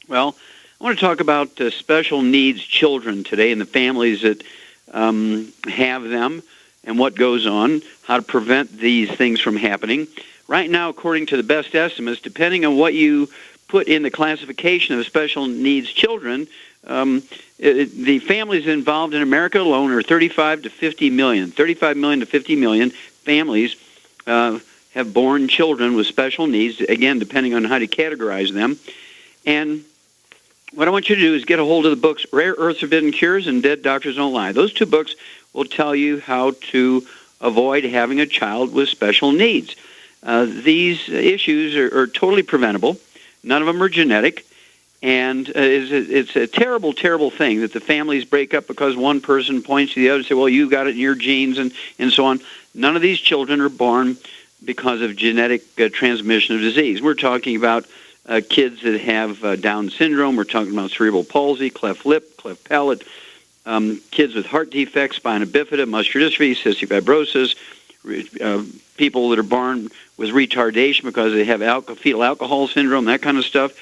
Well, I want to talk about special needs children today and the families that have them and what goes on, how to prevent these things from happening. Right now, according to the best estimates, depending on what you put in the classification of special needs children, the families involved in America alone are 35 to 50 million. 35 million to 50 million families have born children with special needs, again, depending on how to categorize them. And what I want you to do is get a hold of the books Rare Earths Forbidden Cures and Dead Doctors Don't Lie. Those two books will tell you how to avoid having a child with special needs. These issues are totally preventable. None of them are genetic. And it's a terrible, terrible thing that the families break up because one person points to the other and say, well, you got it in your genes and so on. None of these children are born because of genetic transmission of disease. We're talking about kids that have Down syndrome. We're talking about cerebral palsy, cleft lip, cleft palate, kids with heart defects, spina bifida, muscular dystrophy, cystic fibrosis, people that are born with retardation because they have fetal alcohol syndrome, that kind of stuff.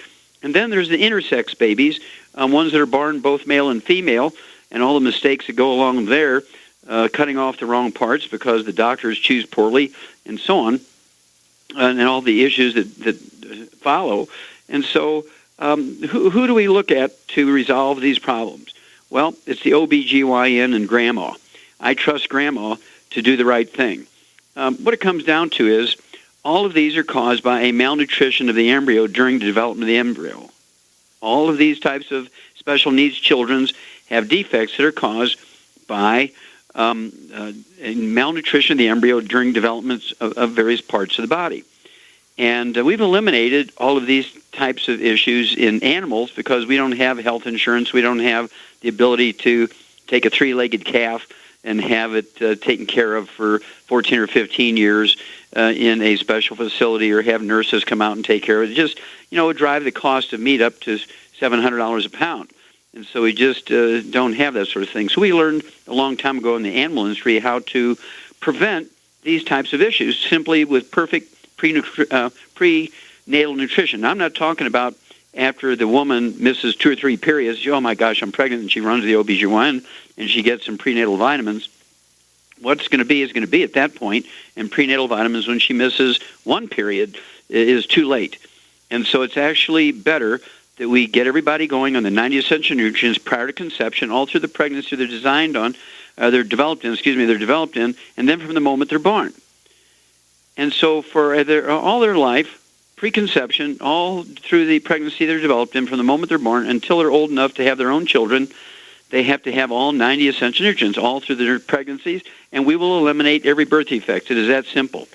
And then there's the intersex babies, ones that are born both male and female, and all the mistakes that go along there, cutting off the wrong parts because the doctors choose poorly, and so on, and all the issues that follow. And so who do we look at to resolve these problems? Well, it's the OBGYN and grandma. I trust grandma to do the right thing. What it comes down to is all of these are caused by a malnutrition of the embryo during the development of the embryo. All of these types of special needs children have defects that are caused by malnutrition of the embryo during development of various parts of the body. And we've eliminated all of these types of issues in animals because we don't have health insurance. We don't have the ability to take a three-legged calf and have it taken care of for 14 or 15 years in a special facility, or have nurses come out and take care of it. Just, it would drive the cost of meat up to $700 a pound. And so we just don't have that sort of thing. So we learned a long time ago in the animal industry how to prevent these types of issues simply with perfect prenatal nutrition. Now, I'm not talking about after the woman misses 2 or 3 periods, oh my gosh, I'm pregnant, and she runs to the OBGYN and she gets some prenatal vitamins. What's going to be is going to be at that point, and prenatal vitamins when she misses 1 period is too late. And so it's actually better that we get everybody going on the 90 essential nutrients prior to conception, all through the pregnancy they're developed in, and then from the moment they're born. And so for all their life, preconception, all through the pregnancy they're developed in, from the moment they're born until they're old enough to have their own children, they have to have all 90 essential nutrients all through their pregnancies, and we will eliminate every birth defect. It is that simple.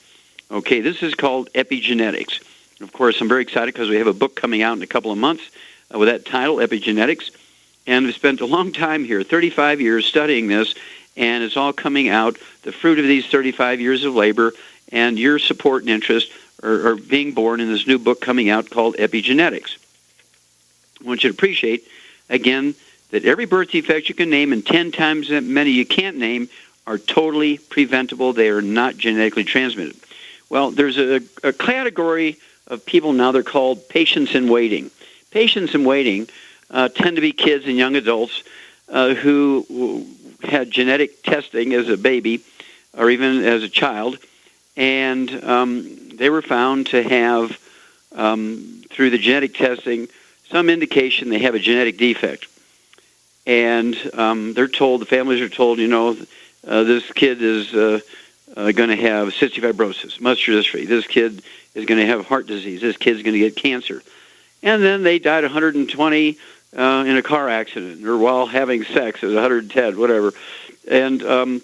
Okay, this is called epigenetics. Of course, I'm very excited because we have a book coming out in a couple of months with that title, Epigenetics, and we've spent a long time here, 35 years studying this, and it's all coming out, the fruit of these 35 years of labor, and your support and interest are being born in this new book coming out called Epigenetics. I want you to appreciate, again, that every birth defect you can name and 10 times that many you can't name are totally preventable. They are not genetically transmitted. Well, there's a category of people now, they're called patients in waiting. Patients in waiting tend to be kids and young adults who had genetic testing as a baby or even as a child, and they were found to have, through the genetic testing, some indication they have a genetic defect. And the families are told, this kid is going to have cystic fibrosis, muscular dystrophy. This kid is going to have heart disease. This kid's going to get cancer. And then they died 120 in a car accident or while having sex at 110, whatever. And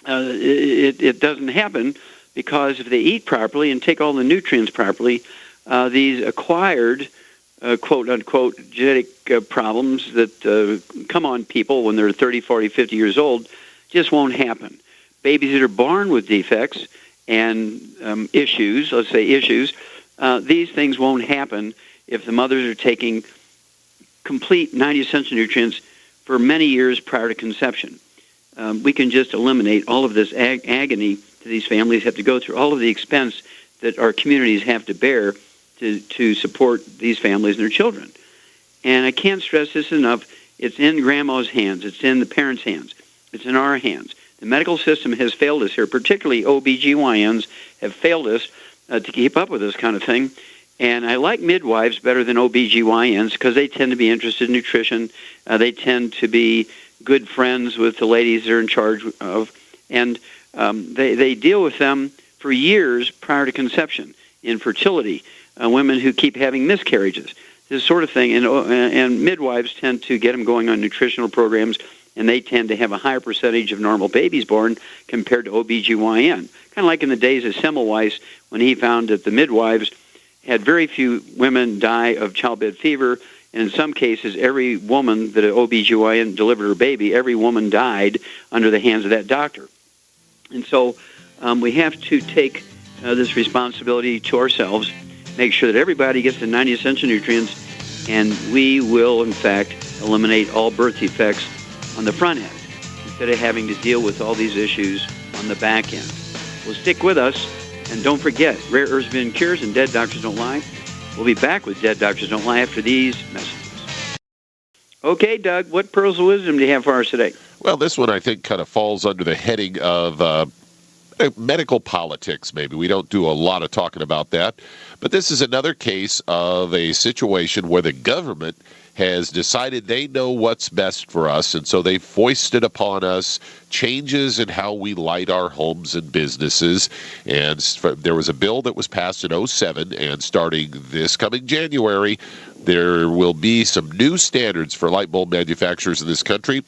it doesn't happen because if they eat properly and take all the nutrients properly, these acquired, quote-unquote, genetic problems that come on people when they're 30, 40, 50 years old just won't happen. Babies that are born with defects and issues, let's say issues, these things won't happen if the mothers are taking complete 90 essential nutrients for many years prior to conception. We can just eliminate all of this agony that these families have to go through, all of the expense that our communities have to bear to support these families and their children. And I can't stress this enough. It's in grandma's hands. It's in the parents' hands. It's in our hands. The medical system has failed us here, particularly OBGYNs have failed us to keep up with this kind of thing. And I like midwives better than OBGYNs because they tend to be interested in nutrition. They tend to be good friends with the ladies they're in charge of. And they deal with them for years prior to conception, infertility, women who keep having miscarriages, this sort of thing. And midwives tend to get them going on nutritional programs, and they tend to have a higher percentage of normal babies born compared to OBGYN. Kind of like in the days of Semmelweis when he found that the midwives had very few women die of childbed fever, and in some cases, every woman that an OBGYN delivered her baby, every woman died under the hands of that doctor. And so we have to take this responsibility to ourselves, make sure that everybody gets the 90 essential nutrients, and we will, in fact, eliminate all birth defects on the front end instead of having to deal with all these issues on the back end. Well, stick with us, and don't forget, Rare Earths Been Cures and Dead Doctors Don't Lie. We'll be back with Dead Doctors Don't Lie after these messages. Okay, Doug, what pearls of wisdom do you have for us today? Well, this one I think kind of falls under the heading of medical politics, maybe. We don't do a lot of talking about that. But this is another case of a situation where the government has decided they know what's best for us, and so they foisted upon us changes in how we light our homes and businesses. And there was a bill that was passed in 2007, and starting this coming January, there will be some new standards for light bulb manufacturers in this country,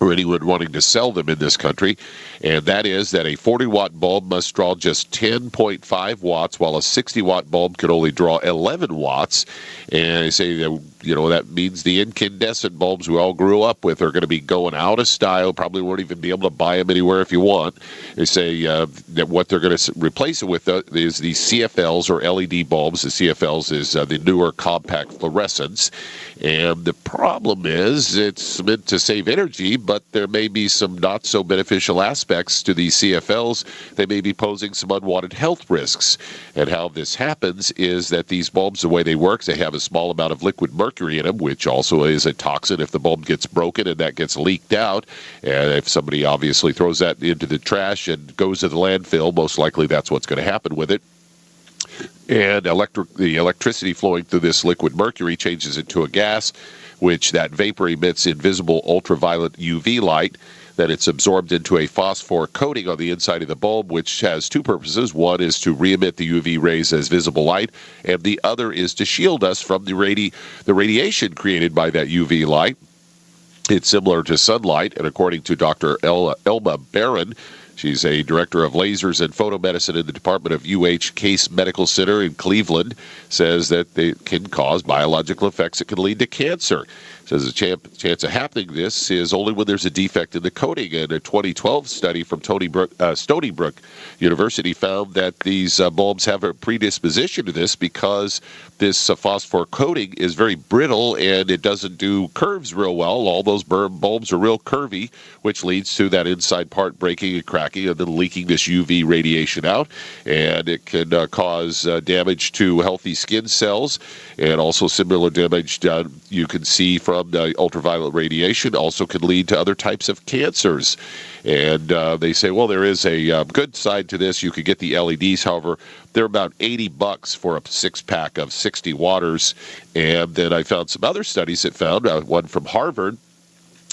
or anyone wanting to sell them in this country, and that is that a 40-watt bulb must draw just 10.5 watts, while a 60-watt bulb can only draw 11 watts. And I say that, that means the incandescent bulbs we all grew up with are going to be going out of style. Probably won't even be able to buy them anywhere if you want. They say that what they're going to replace it with is the CFLs, or LED bulbs. The CFLs is the newer compact fluorescents. And the problem is it's meant to save energy, but there may be some not so beneficial aspects to these CFLs. They may be posing some unwanted health risks. And how this happens is that these bulbs, the way they work, they have a small amount of liquid mercury in them, which also is a toxin if the bulb gets broken and that gets leaked out. And if somebody obviously throws that into the trash and goes to the landfill, most likely that's what's going to happen with it. And the electricity flowing through this liquid mercury changes into a gas, which that vapor emits invisible ultraviolet UV light. Then it's absorbed into a phosphor coating on the inside of the bulb, which has two purposes. One is to re-emit the UV rays as visible light, and the other is to shield us from the radiation created by that UV light. It's similar to sunlight, and according to Dr. Elma Barron, she's a director of lasers and photomedicine in the Department of UH Case Medical Center in Cleveland, says that they can cause biological effects that can lead to cancer. Says the chance of happening this is only when there's a defect in the coating. And a 2012 study from Stony Brook University found that these bulbs have a predisposition to this because this phosphor coating is very brittle and it doesn't do curves real well. All those bulbs are real curvy, which leads to that inside part breaking and cracking and then leaking this UV radiation out. And it can cause damage to healthy skin cells, and also similar damage you can see from the ultraviolet radiation also can lead to other types of cancers. And they say, well, there is a good side to this. You could get the LEDs, however, they're about $80 for a six-pack of 60 watters. And then I found some other studies that found, one from Harvard,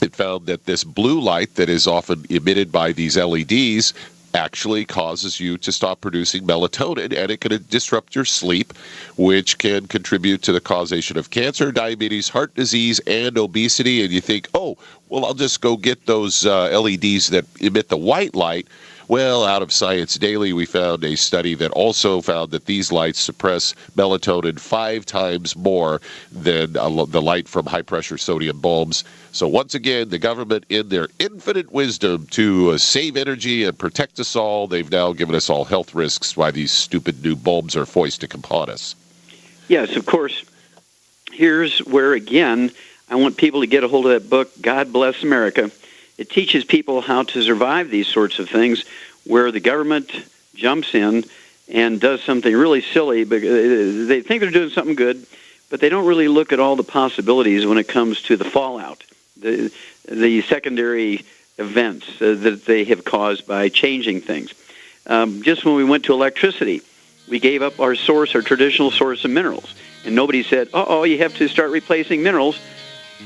it found that this blue light that is often emitted by these LEDs actually causes you to stop producing melatonin, and it can disrupt your sleep, which can contribute to the causation of cancer, diabetes, heart disease, and obesity. And you think, oh, well, I'll just go get those LEDs that emit the white light. Well, out of Science Daily, we found a study that also found that these lights suppress melatonin 5 times more than the light from high-pressure sodium bulbs. So once again, the government, in their infinite wisdom to save energy and protect us all, they've now given us all health risks why these stupid new bulbs are foisted upon us. Yes, of course. Here's where, again, I want people to get a hold of that book, God Bless America. It teaches people how to survive these sorts of things where the government jumps in and does something really silly, but they think they're doing something good, but they don't really look at all the possibilities when it comes to the fallout, the secondary events that they have caused by changing things. Just when we went to electricity, we gave up our traditional source of minerals. And nobody said, you have to start replacing minerals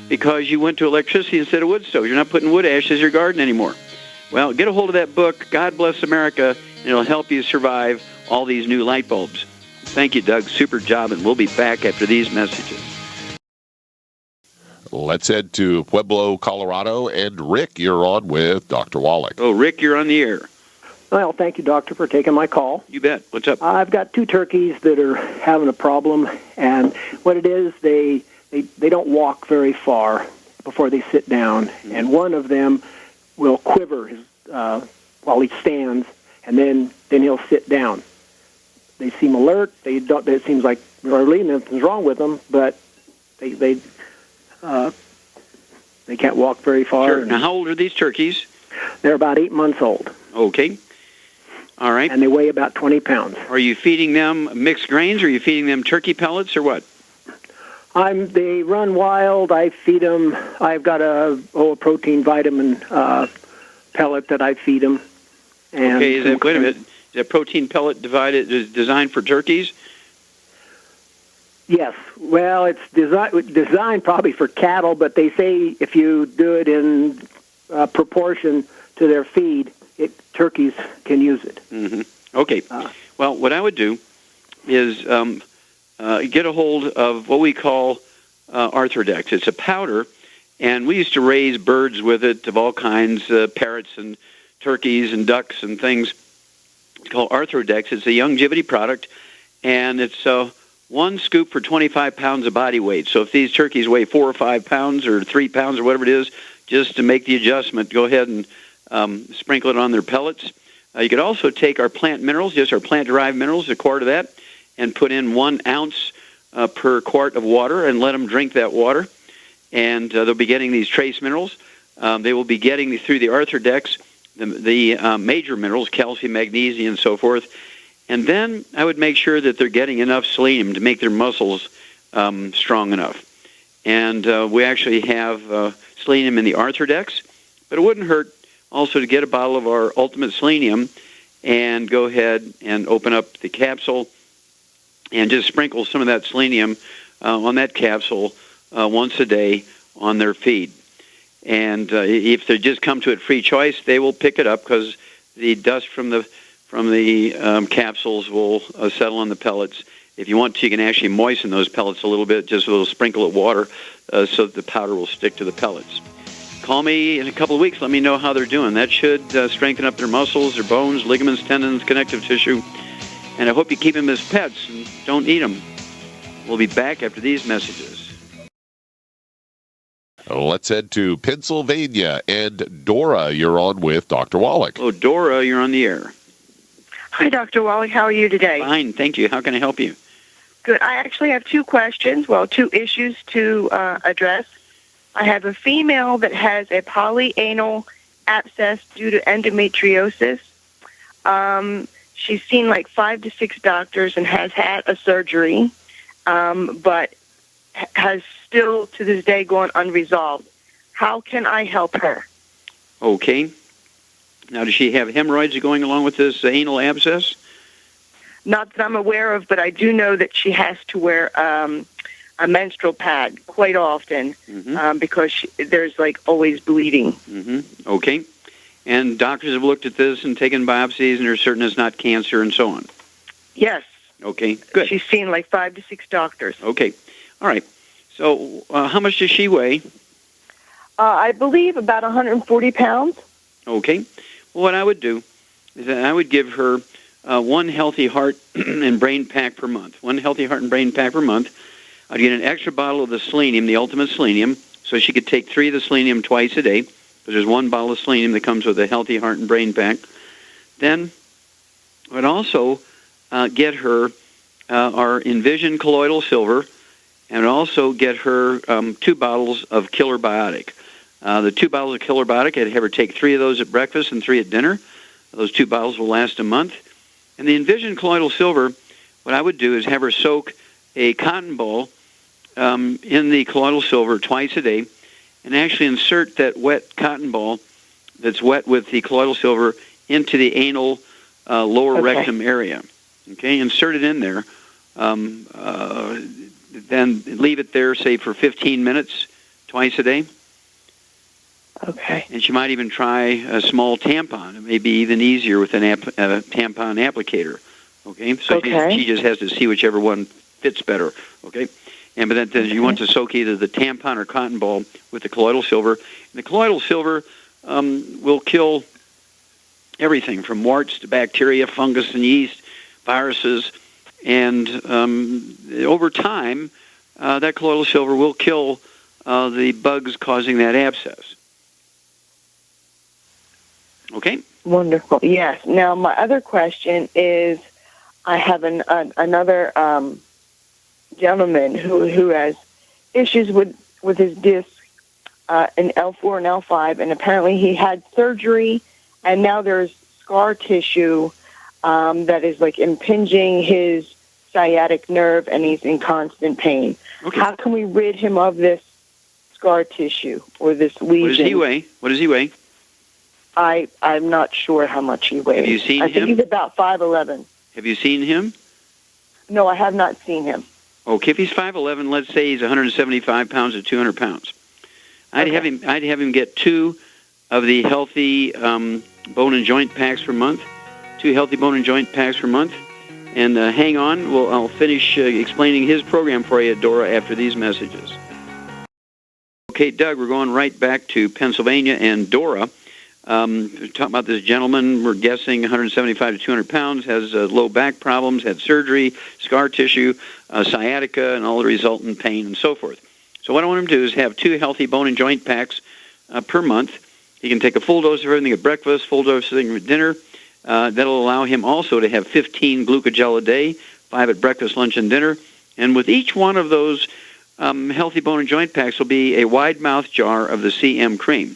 because you went to electricity instead of wood stoves. You're not putting wood ash as your garden anymore. Well, get a hold of that book, God Bless America, and it'll help you survive all these new light bulbs. Thank you, Doug. Super job, and we'll be back after these messages. Let's head to Pueblo, Colorado, and Rick, you're on with Dr. Wallach. Oh, Rick, you're on the air. Well, thank you, Doctor, for taking my call. You bet. What's up? I've got 2 turkeys that are having a problem, and what it is, they don't walk very far before they sit down, and one of them will quiver while he stands, and then he'll sit down. They seem alert. They don't. It seems like really nothing's wrong with them, but they can't walk very far. Sure. Now, how old are these turkeys? They're about 8 months old. Okay. All right. And they weigh about 20 pounds. Are you feeding them mixed grains, or are you feeding them turkey pellets, or what? They run wild. I feed them. I've got a protein vitamin pellet that I feed them. And okay. Wait a minute. Is that protein pellet designed for turkeys? Yes. Well, it's designed probably for cattle, but they say if you do it in proportion to their feed, turkeys can use it. Mm-hmm. Okay. Well, what I would do is get a hold of what we call Arthrodex. It's a powder, and we used to raise birds with it of all kinds, parrots and turkeys and ducks and things. It's called Arthrodex. It's a longevity product, and it's 1 scoop for 25 pounds of body weight. So if these turkeys weigh 4 or 5 pounds or 3 pounds or whatever it is, just to make the adjustment, go ahead and sprinkle it on their pellets. You could also take our plant minerals, just our plant-derived minerals, a quart of that, and put in 1 ounce per quart of water and let them drink that water. And they'll be getting these trace minerals. They will be getting through the Arthrodex the major minerals, calcium, magnesium, and so forth. And then I would make sure that they're getting enough selenium to make their muscles strong enough. And we actually have selenium in the Arthrodex, but it wouldn't hurt also to get a bottle of our Ultimate Selenium and go ahead and open up the capsule and just sprinkle some of that selenium on that capsule once a day on their feed. And if they just come to it free choice, they will pick it up because the dust from the capsules will settle on the pellets. If you want to, you can actually moisten those pellets a little bit, just a little sprinkle of water, so that the powder will stick to the pellets. Call me in a couple of weeks. Let me know how they're doing. That should strengthen up their muscles, their bones, ligaments, tendons, connective tissue. And I hope you keep them as pets and don't eat them. We'll be back after these messages. Let's head to Pennsylvania. And Dora, you're on with Dr. Wallach. Oh, Dora, you're on the air. Hi, Dr. Wallach. How are you today? Fine, thank you. How can I help you? Good. I actually have 2 questions, 2 issues to address. I have a female that has a polyanal abscess due to endometriosis. She's seen like 5 to 6 doctors and has had a surgery, but has still to this day gone unresolved. How can I help her? Okay. Now, does she have hemorrhoids going along with this anal abscess? Not that I'm aware of, but I do know that she has to wear a menstrual pad quite often because there's like always bleeding. Mm-hmm. Okay. And doctors have looked at this and taken biopsies and are certain it's not cancer and so on? Yes. Okay, good. She's seen like 5 to 6 doctors. Okay. All right. So how much does she weigh? I believe about 140 pounds. Okay. Well, what I would do is that I would give her 1 healthy heart and brain pack per month. 1 healthy heart and brain pack per month. I'd get an extra bottle of the selenium, the Ultimate Selenium, so she could take 3 of the selenium twice a day, because there's 1 bottle of selenium that comes with a healthy heart and brain pack. Then I would also get her our Envision Colloidal Silver, and also get her 2 bottles of Killer Biotic. The 2 bottles of Killer Biotic, I'd have her take 3 of those at breakfast and 3 at dinner. Those 2 bottles will last a month. And the Envision Colloidal Silver, what I would do is have her soak a cotton ball in the colloidal silver twice a day, and actually insert that wet cotton ball that's wet with the colloidal silver into the anal lower rectum area. Okay, insert it in there. Then leave it there, say, for 15 minutes twice a day. Okay. And she might even try a small tampon. It may be even easier with an tampon applicator. Okay, so she just has to see whichever one fits better. Okay, but then you want to soak either the tampon or cotton ball with the colloidal silver. And the colloidal silver will kill everything from warts to bacteria, fungus, and yeast, viruses, and over time, that colloidal silver will kill the bugs causing that abscess. Okay? Wonderful. Yes. Now, my other question is, I have another gentleman who has issues with his disc in L4 and L5, and apparently he had surgery, and now there's scar tissue that is like impinging his sciatic nerve, and he's in constant pain. Okay. How can we rid him of this scar tissue or this lesion? What does he weigh? I'm not sure how much he weighs. Have you seen him? I think he's about 5'11". Have you seen him? No, I have not seen him. Okay, if he's 5'11", let's say he's 175 pounds to 200 pounds. I'd have him get 2 of the healthy bone and joint packs per month. 2 healthy bone and joint packs per month. And hang on, I'll finish explaining his program for you, Dora, after these messages. Okay, Doug, we're going right back to Pennsylvania and Dora. We're talking about this gentleman, we're guessing 175 to 200 pounds, has low back problems, had surgery, scar tissue, sciatica, and all the resultant pain and so forth. So what I want him to do is have 2 healthy bone and joint packs per month. He can take a full dose of everything at breakfast, full dose of everything at dinner. That'll allow him also to have 15 glucogel a day, 5 at breakfast, lunch, and dinner. And with each one of those healthy bone and joint packs will be a wide mouth jar of the CM cream.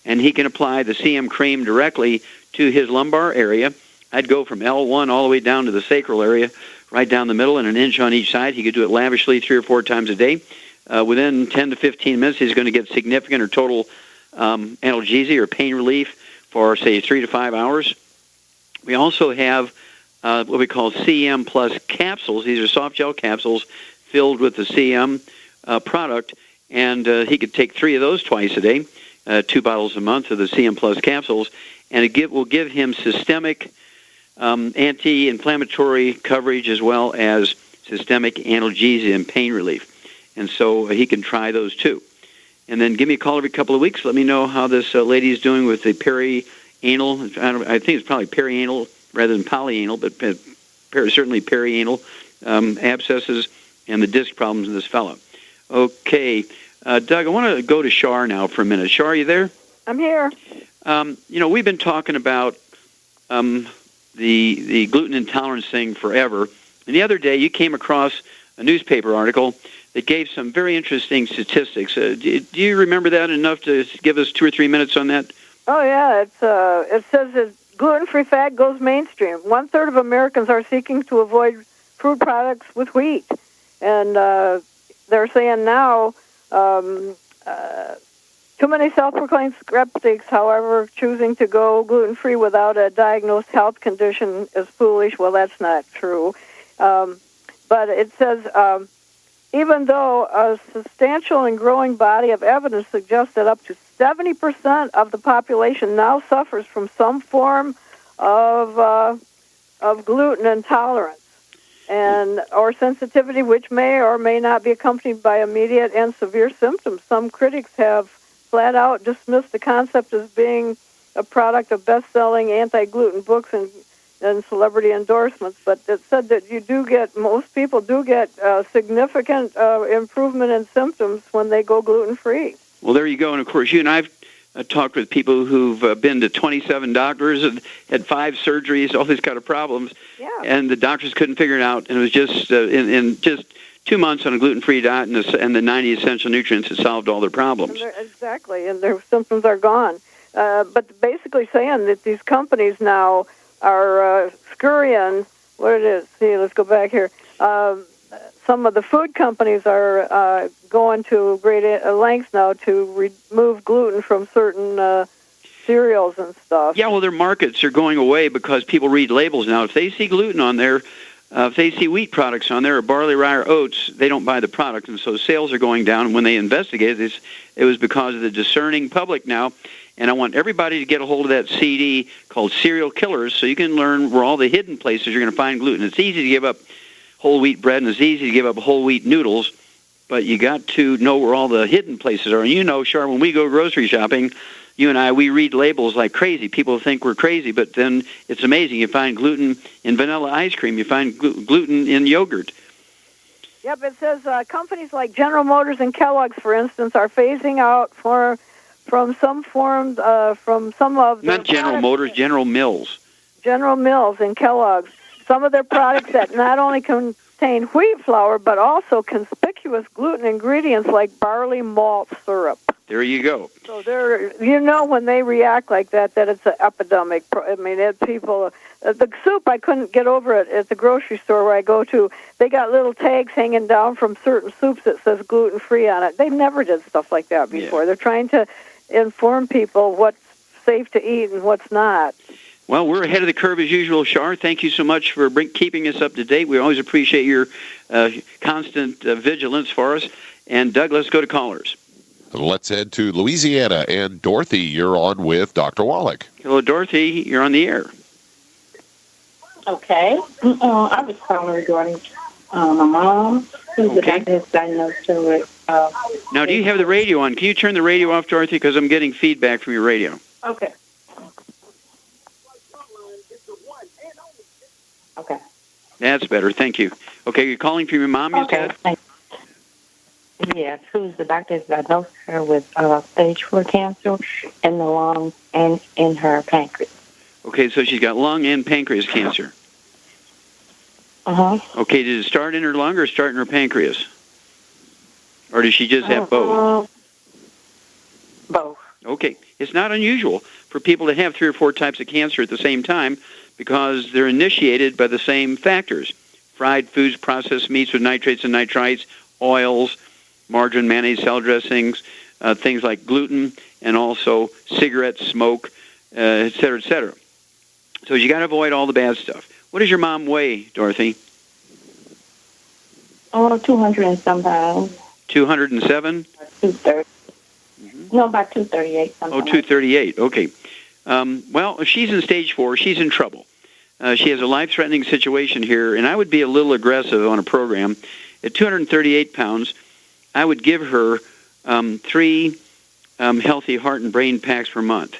And he can apply the CM cream directly to his lumbar area. I'd go from L1 all the way down to the sacral area, right down the middle, and an inch on each side. He could do it lavishly 3 or 4 times a day. Within 10 to 15 minutes, he's going to get significant or total analgesia or pain relief for, say, 3 to 5 hours. We also have what we call CM Plus capsules. These are soft gel capsules filled with the CM product, and he could take 3 of those twice a day, 2 bottles a month of the CM Plus capsules, and it will give him systemic anti-inflammatory coverage as well as systemic analgesia and pain relief. And so he can try those too. And then give me a call every couple of weeks. Let me know how this lady is doing with the perianal. I think it's probably perianal rather than polyanal, but certainly perianal abscesses and the disc problems of this fellow. Okay, Doug, I want to go to Shar now for a minute. Shar, are you there? I'm here. We've been talking about the gluten intolerance thing forever. And the other day you came across a newspaper article that gave some very interesting statistics. Do you remember that enough to give us 2 or 3 minutes on that? Oh, yeah. It says that gluten-free fad goes mainstream. 1/3 of Americans are seeking to avoid food products with wheat. And they're saying now too many self-proclaimed skeptics, however, choosing to go gluten-free without a diagnosed health condition is foolish. Well, that's not true. But it says, even though a substantial and growing body of evidence suggests that up to 70% of the population now suffers from some form of gluten intolerance and or sensitivity, which may or may not be accompanied by immediate and severe symptoms. Some critics have flat out dismissed the concept as being a product of best-selling anti-gluten books and celebrity endorsements, but it said that most people do get significant improvement in symptoms when they go gluten-free. Well, there you go. And, of course, you and I've talked with people who've been to 27 doctors and had 5 surgeries, all these kind of problems. Yeah. And the doctors couldn't figure it out. And it was just in just 2 months on a gluten-free diet and the 90 essential nutrients that solved all their problems. Exactly, and their symptoms are gone. But basically saying that these companies now are scurrying, what it is, see, let's go back here, some of the food companies are going to great lengths now to remove gluten from certain cereals and stuff. Yeah, well, their markets are going away because people read labels now. If they see gluten on there, if they see wheat products on there, or barley, rye, or oats, they don't buy the product, and so sales are going down. And when they investigated this, it was because of the discerning public now. And I want everybody to get a hold of that CD called Cereal Killers so you can learn where all the hidden places you're going to find gluten. It's easy to give up whole wheat bread, and it's easy to give up whole wheat noodles, but you got to know where all the hidden places are. And you know, Char, when we go grocery shopping, you and I, we read labels like crazy. People think we're crazy, but then it's amazing. You find gluten in vanilla ice cream. You find gluten in yogurt. Yep, it says companies like General Motors and Kellogg's, for instance, are phasing out from some forms, from some of their Not General products. Motors, General Mills. General Mills and Kellogg's. Some of their products that not only contain wheat flour, but also conspicuous gluten ingredients like barley malt syrup. There you go. So when they react like that, that it's an epidemic. I mean, people, the soup, I couldn't get over it at the grocery store where I go to. They got little tags hanging down from certain soups that says gluten-free on it. They never did stuff like that before. Yeah. They're trying to inform people what's safe to eat and what's not. Well, we're ahead of the curve as usual, Char. Thank you so much for keeping us up to date. We always appreciate your constant vigilance for us. And, Doug, let's go to callers. Let's head to Louisiana. And Dorothy, you're on with Dr. Wallach. Hello, Dorothy. You're on the air. Okay. I was calling regarding my mom, who's the doctor has diagnosed her with... Now, do you have the radio on? Can you turn the radio off, Dorothy? Because I'm getting feedback from your radio. Okay. Okay. That's better. Thank you. Okay, you're calling from your mom, you said? Thanks. Yes, who's the doctor has diagnosed her with stage 4 cancer in the lung and in her pancreas. Okay, so she's got lung and pancreas cancer. Uh-huh. Okay, did it start in her lung or start in her pancreas? Or does she just have both? Both. Okay. It's not unusual for people to have 3 or 4 types of cancer at the same time because they're initiated by the same factors. Fried foods, processed meats with nitrates and nitrites, oils, margarine, mayonnaise, salad dressings, things like gluten, and also cigarettes, smoke, et cetera, et cetera. So you got to avoid all the bad stuff. What does your mom weigh, Dorothy? 200 and some pounds. 207? 230. No, about 238. Oh, 238. Okay. Well, if she's in stage 4, she's in trouble. She has a life-threatening situation here, and I would be a little aggressive on a program. At 238 pounds, I would give her 3 healthy heart and brain packs per month.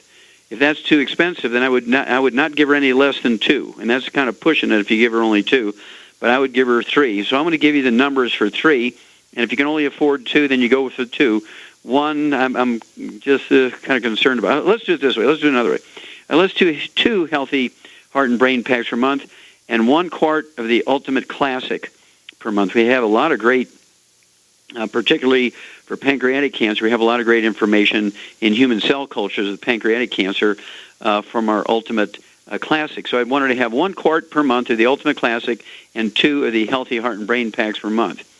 If that's too expensive, then I would not give her any less than 2, and that's kind of pushing it if you give her only 2. But I would give her 3. So I'm going to give you the numbers for 3, and if you can only afford 2, then you go with the 2. 1, I'm just kind of concerned about. Let's do it this way. Let's do it another way. Let's do 2 healthy heart and brain packs per month, and 1 quart of the Ultimate Classic per month. We have a lot of great, particularly for pancreatic cancer, we have a lot of great information in human cell cultures of pancreatic cancer from our Ultimate Classic. So I wanted to have 1 quart per month of the Ultimate Classic and 2 of the Healthy Heart and Brain Packs per month.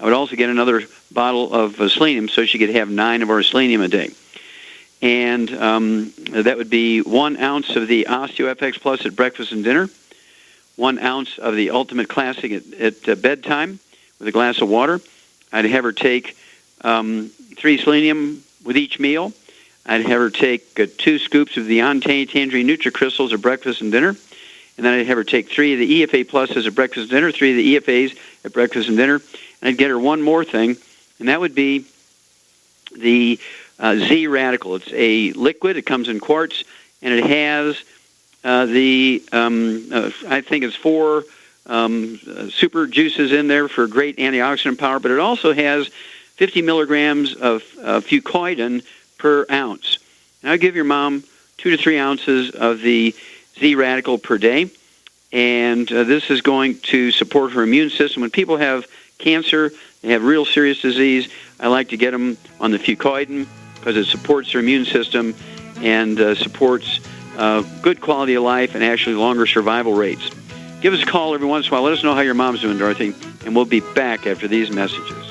I would also get another bottle of selenium so she could have 9 of our selenium a day. And that would be 1 ounce of the OsteoFX Plus at breakfast and dinner, 1 ounce of the Ultimate Classic at bedtime with a glass of water. I'd have her take 3 selenium with each meal. I'd have her take 2 scoops of the Ontane Tangerine NutriCrystals at breakfast and dinner. And then I'd have her take 3 of the EFA Pluses at breakfast and dinner, 3 of the EFAs at breakfast and dinner. And I'd get her 1 more thing, and that would be the Z Radical. It's a liquid. It comes in quarts, and it has I think it's 4 super juices in there for great antioxidant power, but it also has 50 milligrams of fucoidan per ounce. Now, I give your mom 2 to 3 ounces of the Z Radical per day, and this is going to support her immune system. When people have cancer, they have real serious disease, I like to get them on the fucoidan because it supports their immune system and supports good quality of life and actually longer survival rates. Give us a call every once in a while. Let us know how your mom's doing, Dorothy. And we'll be back after these messages.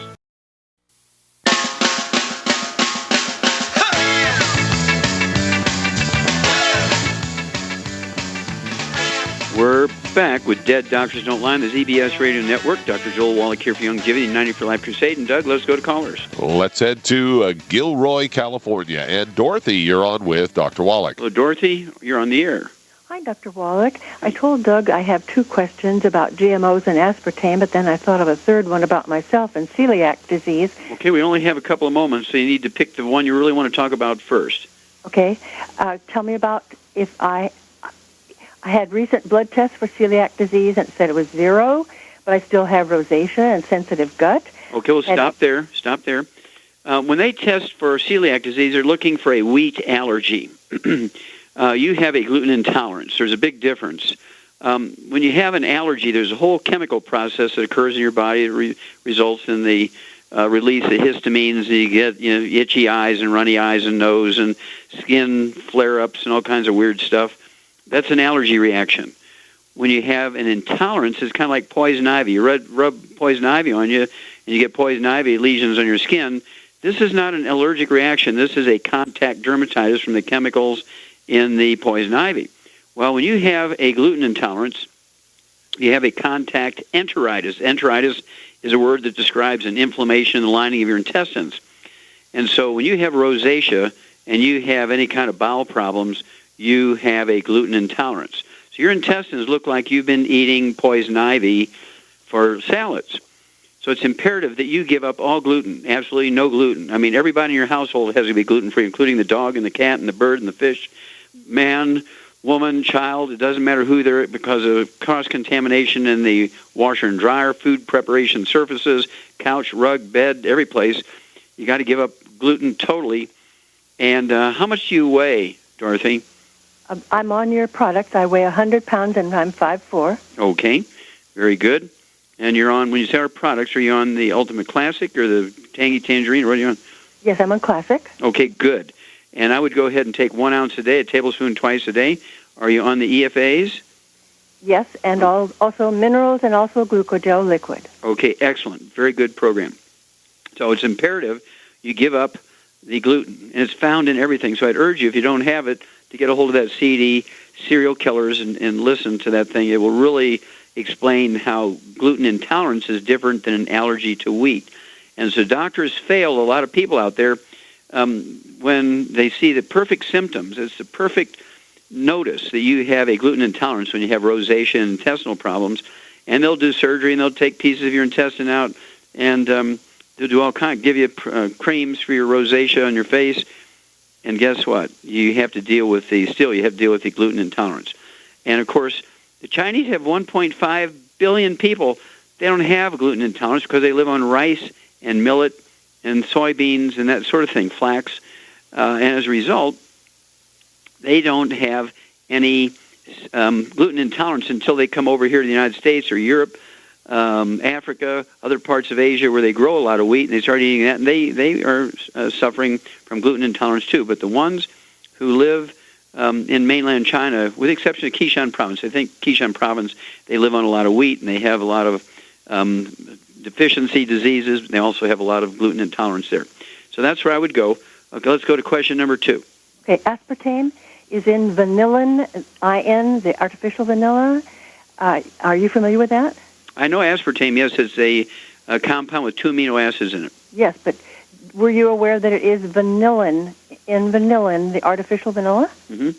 We're back with Dead Doctors Don't Lie on the ZBS Radio Network. Dr. Joel Wallach here for Longevity, 90 for Life Crusade. And Doug, let's go to callers. Let's head to Gilroy, California. And Dorothy, you're on with Dr. Wallach. Hello, Dorothy. You're on the air. Hi, Dr. Wallach. I told Doug I have two questions about GMOs and aspartame, but then I thought of a third one about myself and celiac disease. Okay, we only have a couple of moments, so you need to pick the one you really want to talk about first. Okay. Tell me about if I had recent blood tests for celiac disease and it said it was 0, but I still have rosacea and sensitive gut. Okay, well, stop there. Stop there. When they test for celiac disease, they're looking for a wheat allergy. You have a gluten intolerance. There's a big difference. When you have an allergy, there's a whole chemical process that occurs in your body that results in the release of histamines. You get itchy eyes and runny eyes and nose and skin flare-ups and all kinds of weird stuff. That's an allergy reaction. When you have an intolerance, it's kind of like poison ivy. You rub poison ivy on you, and you get poison ivy lesions on your skin. This is not an allergic reaction. This is a contact dermatitis from the chemicals in the poison ivy. Well, when you have a gluten intolerance, you have a contact enteritis. Enteritis is a word that describes an inflammation in the lining of your intestines. And so when you have rosacea and you have any kind of bowel problems, you have a gluten intolerance. So your intestines look like you've been eating poison ivy for salads. So it's imperative that you give up all gluten, absolutely no gluten. I mean, everybody in your household has to be gluten-free, including the dog and the cat and the bird and the fish, man, woman, child. It doesn't matter who they're, because of cross-contamination in the washer and dryer, food preparation surfaces, couch, rug, bed, every place. You got to give up gluten totally. And how much do you weigh, Dorothy? I'm on your products. I weigh 100 pounds and I'm 5'4". Okay, very good. And you're on, when you say our products, are you on the Ultimate Classic or the Tangy Tangerine? What are you on? Yes, I'm on Classic. Okay, good. And I would go ahead and take 1 ounce a day, a tablespoon twice a day. Are you on the EFAs? Yes, and also minerals and also glucogel liquid. Okay, excellent. Very good program. So it's imperative you give up the gluten. And it's found in everything. So I'd urge you, if you don't have it, to get a hold of that CD, Serial Killers, and listen to that thing. It will really explain how gluten intolerance is different than an allergy to wheat. And so doctors fail a lot of people out there when they see the perfect symptoms. It's the perfect notice that you have a gluten intolerance when you have rosacea and intestinal problems. And they'll do surgery, and they'll take pieces of your intestine out, and they'll do all kinds, give you creams for your rosacea on your face. And guess what? You have to deal with the gluten intolerance. And, of course, the Chinese have 1.5 billion people. They don't have gluten intolerance because they live on rice and millet and soybeans and that sort of thing, flax. And as a result, they don't have any gluten intolerance until they come over here to the United States or Europe, Africa, other parts of Asia where they grow a lot of wheat, and they start eating that, and they are suffering from gluten intolerance too. But the ones who live in mainland China, with the exception of Qishan province, I think Qishan province, they live on a lot of wheat, and they have a lot of deficiency diseases. They also have a lot of gluten intolerance there. So that's where I would go. Okay, let's go to question number 2. Okay, aspartame is in vanillin, IN, the artificial vanilla. Are you familiar with that? I know aspartame, yes, it's a compound with 2 amino acids in it. Yes, but were you aware that it is vanillin, the artificial vanilla? Mm-hmm.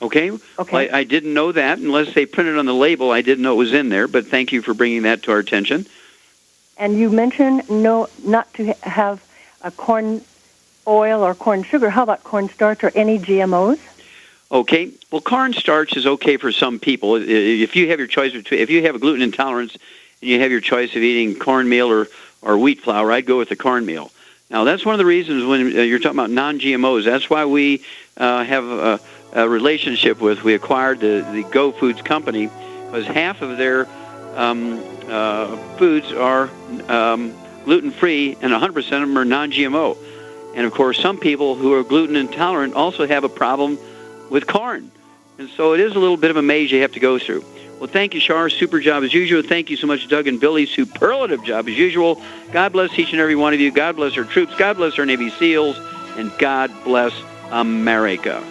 Okay. Well, I didn't know that. Unless they printed on the label, I didn't know it was in there, but thank you for bringing that to our attention. And you mentioned not to have a corn oil or corn sugar. How about cornstarch or any GMOs? Okay. Well, cornstarch is okay for some people. If you have your choice between, if you have a gluten intolerance and you have your choice of eating cornmeal or wheat flour, I'd go with the cornmeal. Now, that's one of the reasons when you're talking about non-GMOs. That's why we have a relationship with. We acquired the Go Foods company because half of their foods are gluten-free and 100% of them are non-GMO. And, of course, some people who are gluten intolerant also have a problem with corn. And so it is a little bit of a maze you have to go through. Well, thank you, Shar. Super job as usual. Thank you so much, Doug and Billy. Superlative job as usual. God bless each and every one of you. God bless our troops. God bless our Navy SEALs. And God bless America.